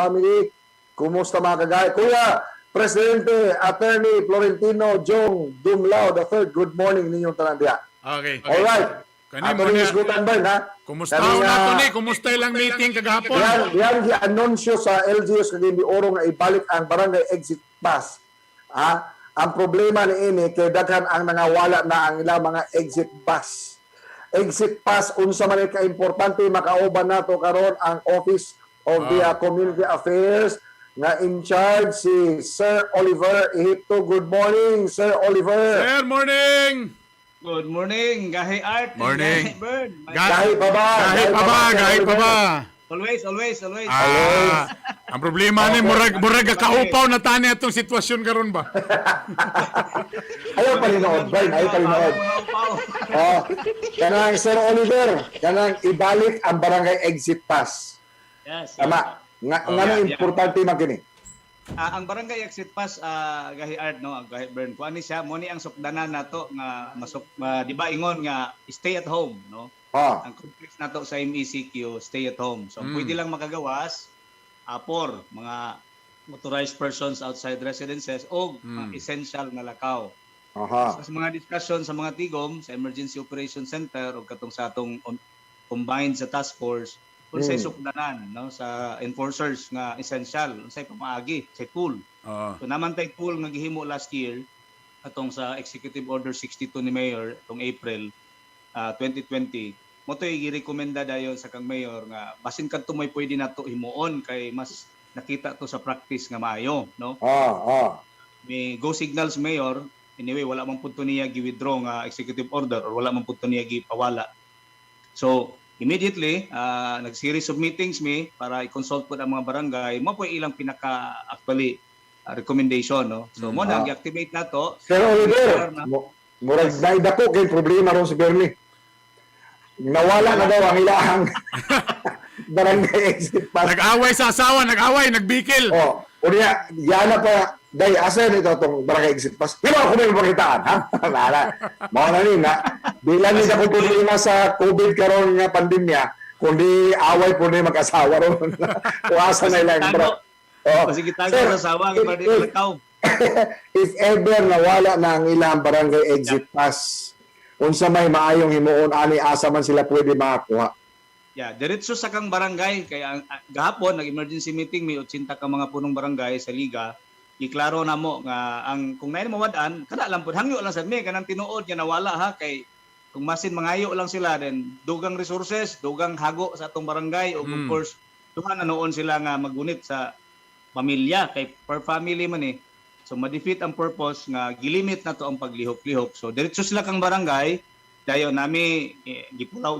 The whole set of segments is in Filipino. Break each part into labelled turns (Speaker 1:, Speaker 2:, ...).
Speaker 1: family. Kumusta mga kagaya? Kuya, Presidente Attorney Florentino Jong Dumlao III, good morning ninyong tanan diya.
Speaker 2: Okay.
Speaker 1: Alright. Attorney Isgutan ba ha?
Speaker 2: Kumusta na to ni? Kumusta ilang meeting kagahapon?
Speaker 1: Yan gi-anunsyo sa LGUs kag hindi orong nga ibalik ang barangay exit pass. Ang problema ni ini kay daghan ang nangawala na ang ilang mga exit pass. Exit pass unsa man ka importante makauban nato karon ang Office of the Community Affairs nga in charge si Sir Oliver Ihipto. Good morning, Sir Oliver.
Speaker 2: Sir, morning!
Speaker 3: Good morning, Gahi Art.
Speaker 2: Morning.
Speaker 3: Gahi Bird.
Speaker 1: Gahi pa ba?
Speaker 2: Gahi pa ba?
Speaker 3: Always.
Speaker 2: Ang problema ni murag kaupaw na tani atong sitwasyon karon ba?
Speaker 1: Ayaw palinood, Brian. Ayaw palinood. Kanang Sir Oliver, kanang ibalik ang barangay exit pass.
Speaker 3: Yes.
Speaker 1: Tama. Nga importante magini.
Speaker 3: Ang barangay exit pass, Gahi Art, no, Gahi Bird, kung ano siya, muni ang sukdanan nato nga di ba ingon nga stay at home, no? Ang complex nato sa MECQ, stay at home. So pwede lang makagawas for mga authorized persons outside residences o essential nga lakaw. So, sa mga discussion sa mga tigom sa Emergency Operation Center o katong sa atong combined sa task force kung sa sukdanan, no, sa enforcers nga essential, unsay pamaagi, sa tool. So naman tay tool nga gihimo last year atong sa Executive Order 62 ni Mayor atong April 2020. Mo toy girekomenda dayon sa kang mayor nga basin kadto may pwede nato himuon kay mas nakita to sa practice nga maayo, no? May go signals mayor, anyway wala man pud to niya gi-withdraw nga executive order or wala man pud to niya gipawala. So immediately, nag-series of meetings para i-consult po ang mga barangay. Mo po ilang pinaka-actually recommendation. No? So, mo na, i-activate na to.
Speaker 1: Sir Oliver, murag naidako kay problema ron si Bernie. Nawala na daw ang ilang barangay exit pass.
Speaker 2: Nag-away sa asawa, nagbikil.
Speaker 1: Unya, yana pa, day, asa nito itong barangay exit pass? Di ba ako may makitaan, ha? Mga na rin, ha? Bilang nila kung problema sa COVID karon nga pandemya, kundi away po na mag-asawa ron. Uasa na ilang.
Speaker 3: Sige tago sa asawa,
Speaker 1: if ever nawala na ang ilang barangay exit pass, unsa may maayong himuon, ani asa man sila pwede makakuha.
Speaker 3: Diretso sa kang barangay kaya gahapon nag-emergency meeting may 80 ka mga punong barangay sa liga. Iklaro na mo nga ang kung naay mawad-an kada lang pud hangyo lang sad mi kanang tinuod nga nawala ha kay kung masin mangayo lang sila then dugang resources, dugang hago sa atong barangay o of course duha na noon sila nga magunit sa pamilya kay per family man eh. So ma-defeat ang purpose nga gilimit na to ang paglihok-lihok. So diretso sila kang barangay dayon nami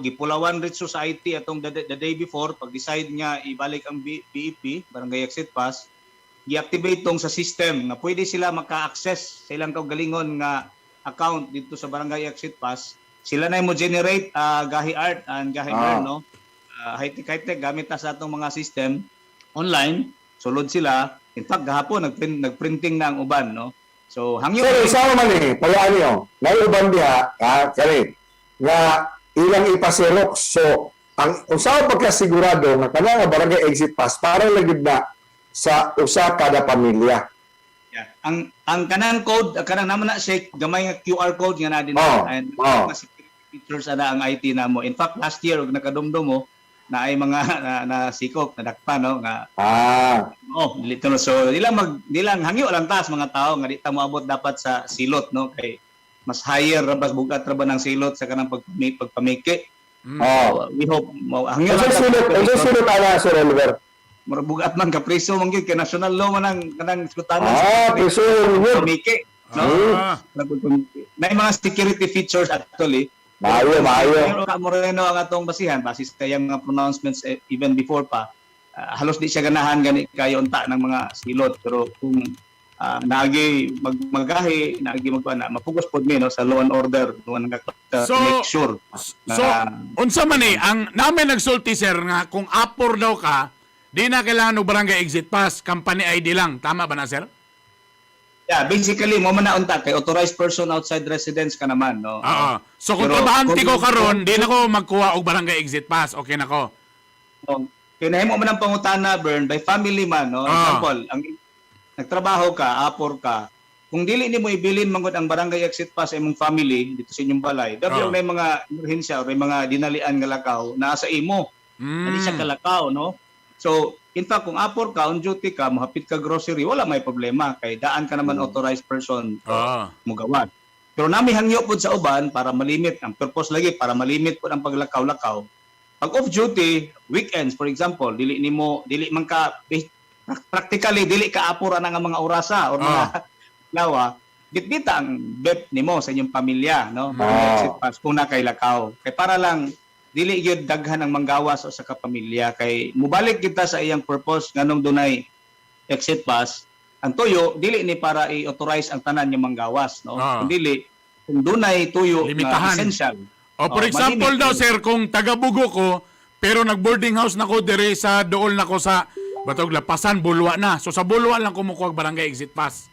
Speaker 3: gipulawan rit society atong the day before pag-decide nga ibalik ang BEP barangay exit pass gi-activate tong sa system na pwede sila maka-access sa ilang kaugalingon nga account dito sa barangay exit pass sila na mo generate Gahi Art and Gahi Bird, no, high-tech gamit na sa atong mga system online sulod sila in fact gahapon nagprinting na ang uban, no. So, hangyo.
Speaker 1: Sir, isama man payaan niyo. Naiuban diha, kani, nga ilang ipasirok. So, ang usaw pagkasigurado nga kana nga barangay exit pass para lagid na sa usa kada pamilya.
Speaker 3: Ang kanang code, kanang naman na siya gamay nga QR code nga na din and mga security features ana ang IT namo. In fact, last year og nakadumdum mo na ay mga nasikop nadakpan, no, nga dito, so dilang hangyo lang taas mga tao nga di ta moabot dapat sa silot, no, kay mas higher rabas bugat ra ba ng silot sa kanang pagpamiki. We hope hangyo lang
Speaker 1: silot ana Sir Oliver.
Speaker 3: Mura bugat man ka preso man gyud kay national law man ang kanang sukutanan
Speaker 1: preso
Speaker 3: pamiki, no. May mga security features actually.
Speaker 1: Maayo.
Speaker 3: Pero Moreno ang atong basihan basis sa iyang mga pronouncements even before pa. Halos di siya ganahan gani kayo unta ng mga silot pero kung naagi magahi naagi mapugos pod mi, no, sa law and order no nga make sure.
Speaker 2: So unsa man ang namin nagsulti sir nga kung apor daw ka di na kailangan og barangay exit pass, company ID lang, tama ba na sir?
Speaker 3: Basically mo man na unta kay authorized person outside residence ka naman, no.
Speaker 2: So kung trabahante ko karon, di na ko magkuha og barangay exit pass, okay na ko.
Speaker 3: Kaya nahimo man ang pangutana, Bern, by family man, no? Example, ang nagtrabaho ka, apor ka, kung dili nimo ibilin mangod ang barangay exit pass sa imong family dito sa inyong balay, dapat may mga emerhensya o may mga dinalian nga lakaw na sa imo. Hindi siya kalakaw, no? So, in fact, kung apor ka, on duty ka, mahapit ka grocery, wala may problema. Kay daan ka naman authorized person mo gawad. Pero nami hangyo po sa uban para malimit, ang purpose lagi, para malimit po ang paglakaw-lakaw. Pag off-duty, weekends, for example, dili man ka, practically, dili ka apura na nga mga orasa o mga lawa, bitbita ang bet nimo sa inyong pamilya, no? Exit pass, kung na kay lakaw. Kay para lang, dili gyud daghan ang manggawas o sa kapamilya kay mubalik kita sa iyang purpose nganong dunay exit pass ang tuyo dili ni para i-authorize ang tanan yung manggawas no dili kung dunay tuyo
Speaker 2: limitahan.
Speaker 3: Na essential
Speaker 2: For example daw sir kung taga-Bugo ko pero nag-boarding house nako dire sa dool nako sa Batog Lapasan Bulwa na so sa Bulwa lang kumukuha barangay exit pass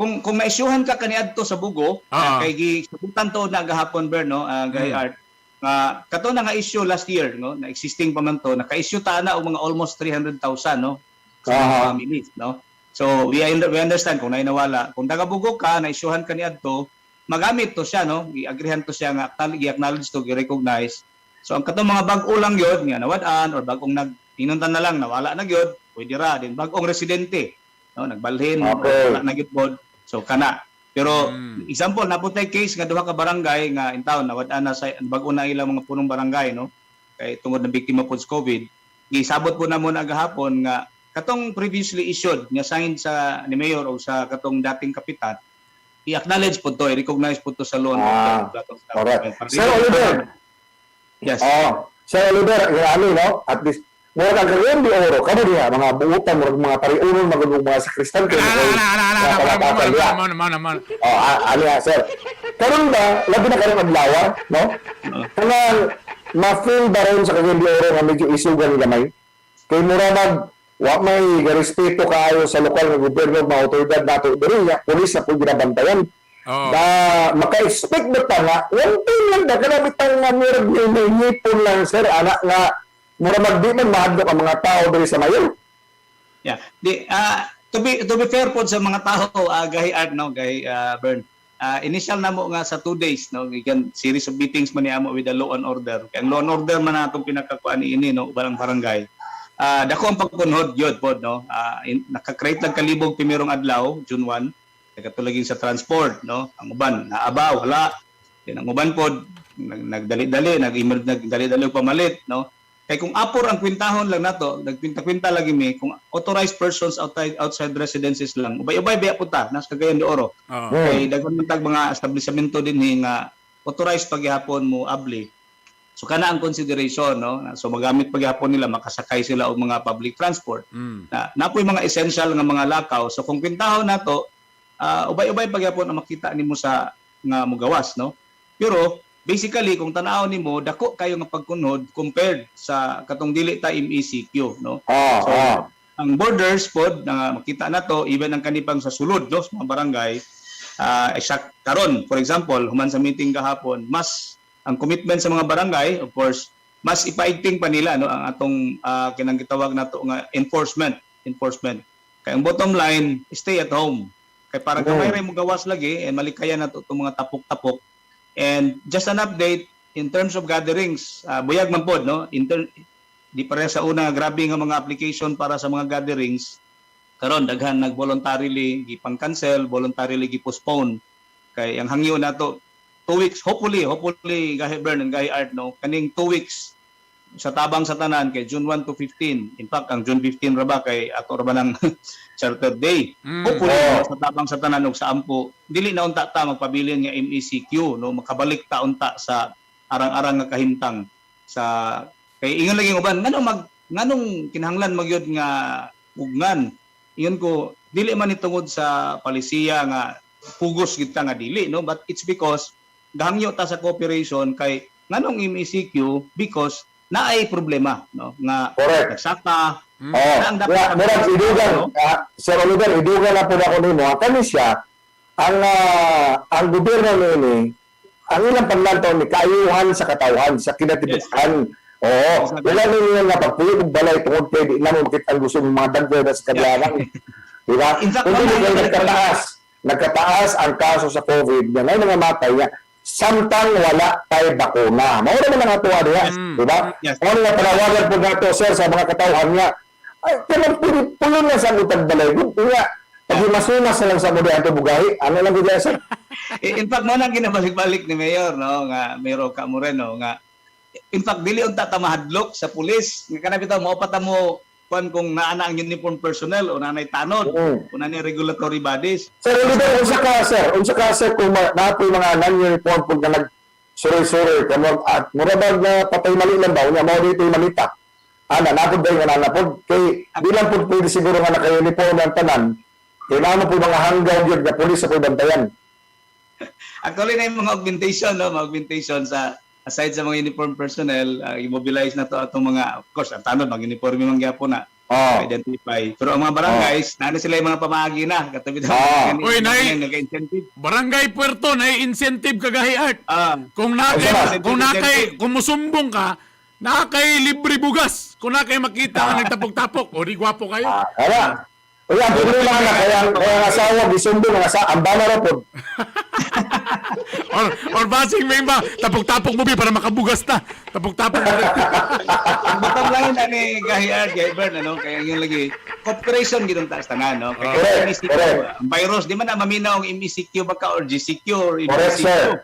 Speaker 3: kung maisyuhan ka kaniadto sa Bugo kay gisubutan to na gahapon Bern no gahi art kato na nga issue last year no na existing pa man to naka-issue ta na og mga almost 300,000 no sa mga families no so we understand kung nawala kung taga-Bugo ka na-issuehan ka niadto magamit to siya no i-agreehan to siya nga i-acknowledge to i-recognize so ang katong mga bag-o lang gyud nga nawad-an or bagong tinuntan na lang nawala na gyud pwede ra din bag-ong residente no nagbalhin wala na gyud pod so kana pero example naputay case nga duha ka barangay nga in town nawad-an na sa bag-o na ilang mga punong barangay no kay tungod na biktima pod sa COVID gisabot po na mo na gahapon nga katong previously issued nga sign sa ni mayor o sa katong dating kapitan i-acknowledge po to i-recognize po to sa law
Speaker 1: correct Sir Oliver
Speaker 3: yes
Speaker 1: Sir Oliver ano no at least mura kang karoon di oro kamo diha mga buutan mga pariunon mga sakristan ko sir karon ba labi na karon adlaw no kanang ma-feel ba ron sa kaging di oro nga medyo isugan ni gamay kay mura wa may respeto kaayo sa lokal nga gobyerno mga otoridad nato diri nga pulis na pud ginabantayan da maka-expect ba ta nga one thing lang da kana bitang nga murag may ngipon lang sir anak nga mura magdi man mahadlok ang mga tao diri sa mayor.
Speaker 3: Yeah. To be fair po sa mga tao gahi art no gahi Bern. Initial na mo nga sa 2 days no gikan series of meetings man niamo with the law and order. Kay ang law and order man natong pinakakuan ini no barang barangay. Dako ang pagpunhod gyud pod no. Naka-create lang kalibog pimirong adlaw June 1 katulagin sa transport no. Ang uban naabaw wala. Ang uban pod nagdali-dali nagdali-dali pamalit no. Kay kung apor ang kwintahon lang nato, nagkwinta-kwinta lagi mi kung authorized persons outside residences lang. Ubay-ubay biya punta nas Cagayan de Oro. Kay daghan man tag mga establishmento din nga authorized paghihapon mo abli. So kana ang consideration no. So magamit paghihapon nila makasakay sila og mga public transport. Napoy mga essential nga mga lakaw. So kung kwintahon nato, ubay-ubay paghihapon ang makita nimo sa nga mugawas no. Pero basically kung tan-aw nimo dako kayo nga pagkunhod compared sa katong dili ta MECQ no so ang borders pod nga makita nato even ang kanipang sa sulod no sa mga barangay exact karon for example human sa meeting gahapon mas ang commitment sa mga barangay of course mas ipaigting pa nila no ang atong kinang gitawag nato nga enforcement kay ang bottom line stay at home kay para gamay ra mo gawas lagi and malikayan nato itong mga tapok-tapok. And just an update in terms of gatherings, buyag man pod no. Di pare sa una grabe nga mga application para sa mga gatherings. Karon daghan nag-voluntarily gipang-cancel, voluntarily gi-postpone. Kay ang hangyo nato 2 weeks hopefully gahi Bern and gahi art no. Kaning 2 weeks sa tabang sa tanan kay June 1 to 15. In fact ang June 15 ra ba kay ato ra ba nang Charter Day. Hopefully sa tabang sa tanan og sa ampo dili na unta ta magpabilin nga MECQ no makabalik ta unta sa arang-arang nga kahimtang sa kay ingon lagi uban nganong kinahanglan magyod nga ugnan ingon ko dili man itungod sa palisiya nga pugos gid ta nga dili no but it's because gahangyo ta sa cooperation kay nganong MECQ because naay problema no nga nagsaka
Speaker 1: murag idugan Sir Oliver idugan na po ako nimo kani siya ang gobyerno ni ang ilang paglantaw ni kaayuhan sa katawhan sa kinatibukan Oo. Wala nila nga pagpuyo ng balay tungkol kay di naman kita ang gusto ng mga dagdag na sa kadlanan. Di ba?
Speaker 3: In fact,
Speaker 1: Kung hindi
Speaker 3: wala
Speaker 1: kayo
Speaker 3: na-
Speaker 1: nagkataas ang kaso sa COVID, yan ay mga matay niya, samtang wala tayo bakuna. Maura naman ang atuwa niya. Di ba?
Speaker 3: Yes.
Speaker 1: Kung ano nga panawagan po nato, sir, sa mga katauhan niya, ay, pulo na sa utang balay. Kung nga, pag masunas na lang sa muli ang bugahi, ano lang gudya, sir?
Speaker 3: In fact, mo nang ginabalik-balik ni Mayor, no, nga Mayor Ka Moreno, nga in fact dili unta ta mahadlok sa pulis nga kanang bitaw mao pa ta mo kuan kung naana ang uniform personnel o nanay tanod o nanay regulatory bodies.
Speaker 1: Sir, Oliver, unsa ka, sir, kung napoy mga non-uniform kung na nag-suri-suri, at murabag na patay mali lang daw, niya, mao dito yung malita. Napod ba yung nanapod? Kay, di lang po pwede siguro nga naka-uniform ng tanan, kailangan po mga hanggaw yun na pulis sa po bantayan.
Speaker 3: Actually na yung mga augmentation, no, mga augmentation sa aside sa mga uniform personnel, immobilize na to atong mga, of course, ang tanod mag uniform yung gyapon na identify. Pero ang mga barangays, na sila yung mga pamagi na, katabi daw.
Speaker 2: Uy,
Speaker 3: nag-incentive.
Speaker 2: Barangay Puerto na incentive kagahi art. Kung
Speaker 3: Incentive.
Speaker 2: kung musumbong ka, nakay libre bugas. Kung nakay makita nga nagtapok-tapok, o di gwapo kayo.
Speaker 1: Kaya, kaya ang problema na, kaya ang asawa, gisundo ng asawa, ang bana rin po.
Speaker 2: or basing may ba, tapok-tapok mo para makabugas na. Tapok-tapok mo.
Speaker 3: Ang bottom line na ni Gahiard, Gaibern, ano, kaya yung lagi, cooperation gitong taas tanan, no? Kaya
Speaker 1: Correct,
Speaker 3: MECQ,
Speaker 1: correct.
Speaker 3: ang virus, di man na maminaw ang MECQ baka or GCQ or
Speaker 1: Correct,
Speaker 3: MECQ.
Speaker 1: sir.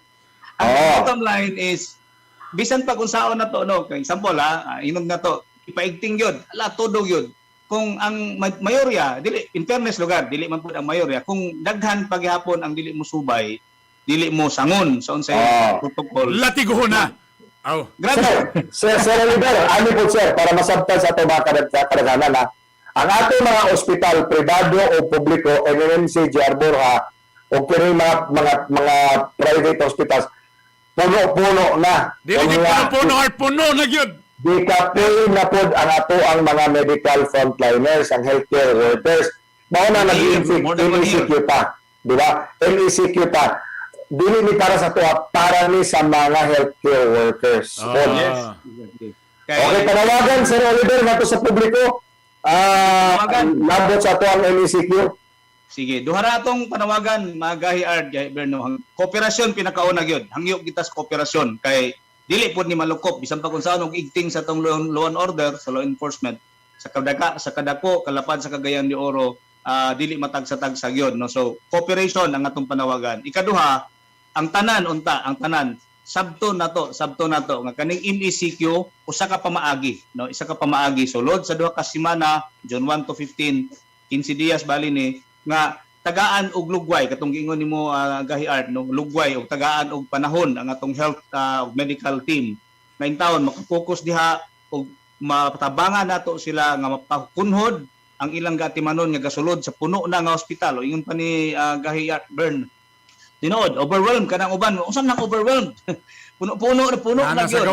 Speaker 3: Ang bottom line is, bisan pa kung saan na to, no? Kaya example, inog na to, ipaigting yun, tudog yun. Kung ang mayorya, dili, in fairness lugar, dili man po ang mayorya, kung daghan paghapon ang dili mo subay, dili mo sangon sa unsay protocol.
Speaker 2: Latiguho na.
Speaker 3: Grabe.
Speaker 1: Sir, Oliver, ano po, sir, para masabtan sa ito mga kadaghanan, ang ating mga ospital, privado o publiko, MMC, JR Borja, o kini mga private hospitals, puno-puno na.
Speaker 2: Dili di puno na gyud.
Speaker 1: Di ka na po ang ato ang mga medical frontliners, ang healthcare workers. Mao na nag-MECQ pa. Di ba? MECQ pa. Dili ni para sa tuwa, para ni sa mga healthcare workers.
Speaker 3: Yes.
Speaker 1: Okay, panawagan, Sir Oliver, nato sa publiko. Labot sa ito ang MECQ.
Speaker 3: Sige, duha ra atong panawagan, mga Gahiard, Gahiard, no, kooperasyon pinakauna gyud. Hangyo kita sa kooperasyon kay dili pod ni malukop bisan pa kung saan og igting sa tong law and order sa law enforcement sa kadako kalapad sa Cagayan de Oro, dili matagsa-tagsa gyud, no. So cooperation ang atong panawagan. Ikaduha, ang tanan sabto na to nga kaning MECQ usa ka pamaagi, no, isa ka pamaagi sulod sa duha ka semana, June 1 to 15 días bali ni nga tagaan og lugway katong giingon nimo, Gahiard, no, lugway og tagaan og panahon ang atong health medical team na intawon makapokus diha og matabangan nato sila nga mapakunhod ang ilang gatimanon nga gasulod sa puno na nga ospital. O ingon pa ni Gahiard Bern, tinuod overwhelmed kanang uban, unsa nang overwhelmed? puno na gyud.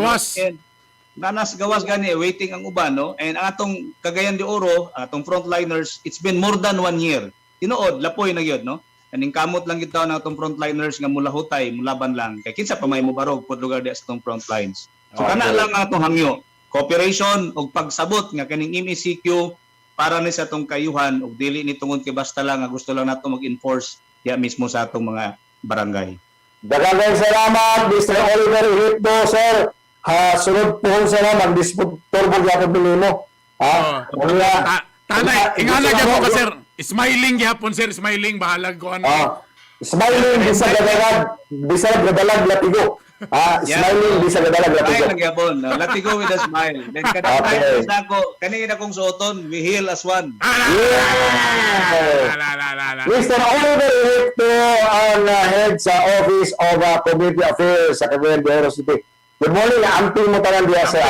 Speaker 3: Nanas gawas gani waiting ang uban, no. And ang atong Cagayan de Oro, atong frontliners, it's been more than 1 year. Tinuod, lapoy na gyud, no. Kaning kamot lang gid taw na atong frontliners nga mulahutay, mulaban lang. Kay kinsa pa may mobarog pod lugar di sa atong frontlines. So kana lang ang atong hangyo. Cooperation og pagsabot nga kaning MECQ para ni sa atong kayuhan og dili ni tungod kay basta lang nga gusto lang nato mag-enforce diya mismo sa atong mga barangay.
Speaker 1: Daghang salamat, Mr. Oliver Hipdo, sir. Sunod po sa naman, disputor mo gyapon nimo.
Speaker 2: Tanay, ingala gyapon ka, sir. Smiling gyapon, sir, smiling bahalag ko ano.
Speaker 1: Smiling bisa gadalag latigo. Smiling bisa gadalag latigo.
Speaker 3: Smile gyapon, latigo with a smile. Then kada nako kanina kong suoton, we heal as one.
Speaker 1: Mr. Oliver Hipdo, ang head sa Office of Community Affairs sa Cagayan de Oro City. Good morning, amping mo tanan diya sa